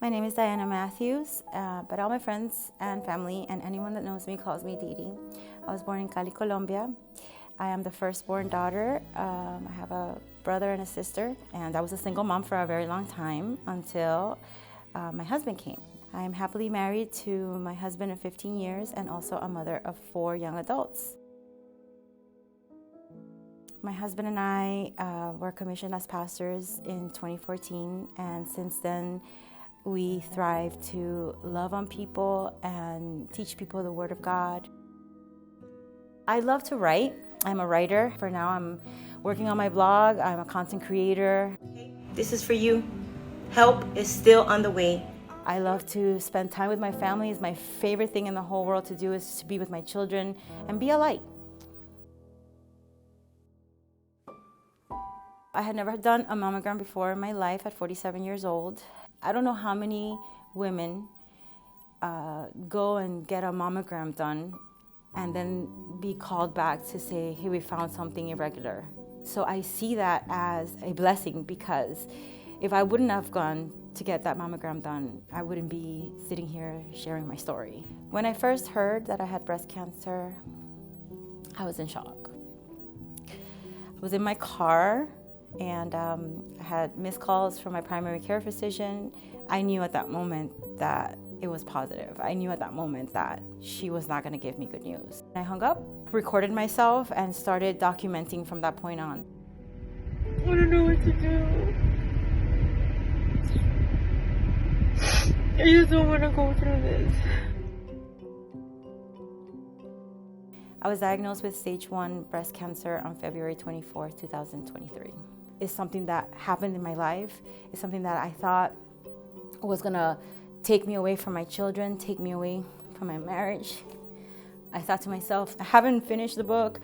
My name is Diana Matthews, but all my friends and family and anyone that knows me calls me Dee Dee. I was born in Cali, Colombia. I am the firstborn daughter. I have a brother and a sister, and I was a single mom for a very long time until my husband came. I am happily married to my husband of 15 years and also a mother of 4 young adults. My husband and I were commissioned as pastors in 2014, and since then we thrive to love on people and teach people the Word of God. I love to write. I'm a writer. For now, I'm working on my blog. I'm a content creator. This is for you. Help is still on the way. I love to spend time with my family. It's my favorite thing in the whole world to do is to be with my children and be a light. I had never done a mammogram before in my life at 47 years old. I don't know how many women go and get a mammogram done and then be called back to say, hey, we found something irregular. So I see that as a blessing, because if I wouldn't have gone to get that mammogram done, I wouldn't be sitting here sharing my story. When I first heard that I had breast cancer, I was in shock. I was in my car and I had missed calls from my primary care physician. I knew at that moment that it was positive. I knew at that moment that she was not gonna give me good news. I hung up, recorded myself, and started documenting from that point on. I don't know what to do. I just don't want to go through this. I was diagnosed with stage 1 breast cancer on February 24, 2023. It's something that happened in my life. It's something that I thought was gonna take me away from my children, take me away from my marriage. I thought to myself, I haven't finished the book.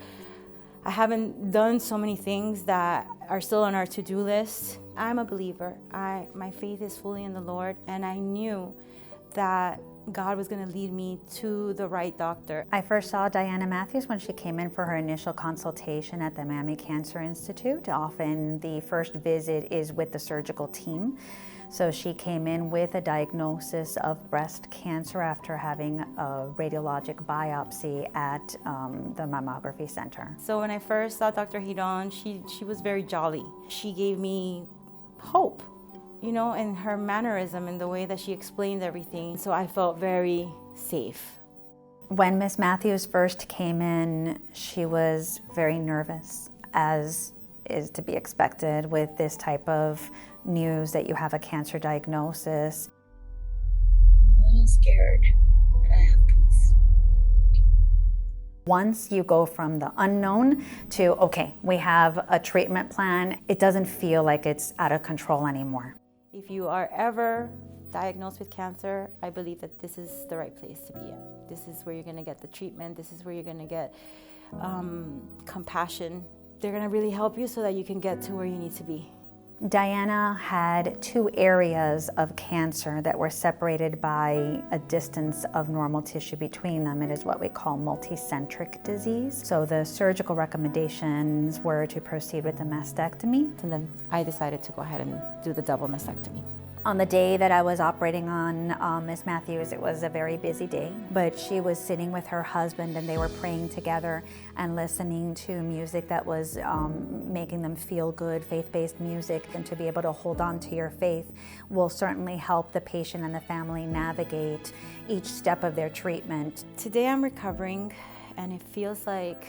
I haven't done so many things that are still on our to-do list. I'm a believer. My faith is fully in the Lord, and I knew that God was going to lead me to the right doctor. I first saw Diana Matthews when she came in for her initial consultation at the Mammy Cancer Institute. Often the first visit is with the surgical team. So she came in with a diagnosis of breast cancer after having a radiologic biopsy at the mammography center. So when I first saw Dr. Giron, she was very jolly. She gave me hope, you know, in her mannerism and the way that she explained everything. So I felt very safe. When Miss Matthews first came in, she was very nervous, as is to be expected with this type of news that you have a cancer diagnosis. I'm a little scared, but I have peace. Once you go from the unknown to, okay, we have a treatment plan, it doesn't feel like it's out of control anymore. If you are ever diagnosed with cancer, I believe that this is the right place to be at. This is where you're gonna get the treatment. This is where you're gonna get compassion. They're gonna really help you so that you can get to where you need to be. Diana had 2 areas of cancer that were separated by a distance of normal tissue between them. It is what we call multicentric disease. So the surgical recommendations were to proceed with a mastectomy. And then I decided to go ahead and do the double mastectomy. On the day that I was operating on Miss Matthews, it was a very busy day, but she was sitting with her husband and they were praying together and listening to music that was making them feel good, faith-based music. And to be able to hold on to your faith will certainly help the patient and the family navigate each step of their treatment. Today I'm recovering, and it feels like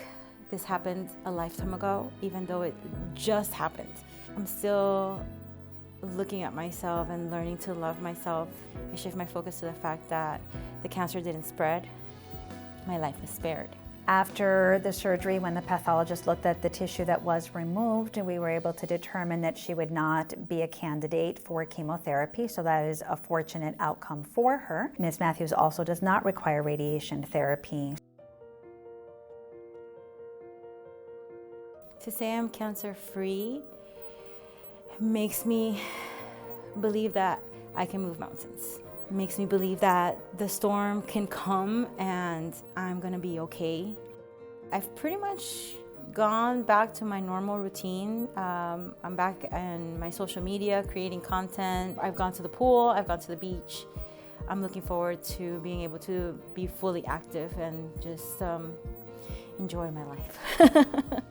this happened a lifetime ago, even though it just happened. I'm still looking at myself and learning to love myself. I shift my focus to the fact that the cancer didn't spread. My life was spared. After the surgery, when the pathologist looked at the tissue that was removed, we were able to determine that she would not be a candidate for chemotherapy, so that is a fortunate outcome for her. Ms. Matthews also does not require radiation therapy. To say I'm cancer-free makes me believe that I can move mountains. It makes me believe that the storm can come and I'm gonna be okay. I've pretty much gone back to my normal routine. I'm back in my social media, creating content. I've gone to the pool, I've gone to the beach. I'm looking forward to being able to be fully active and just enjoy my life.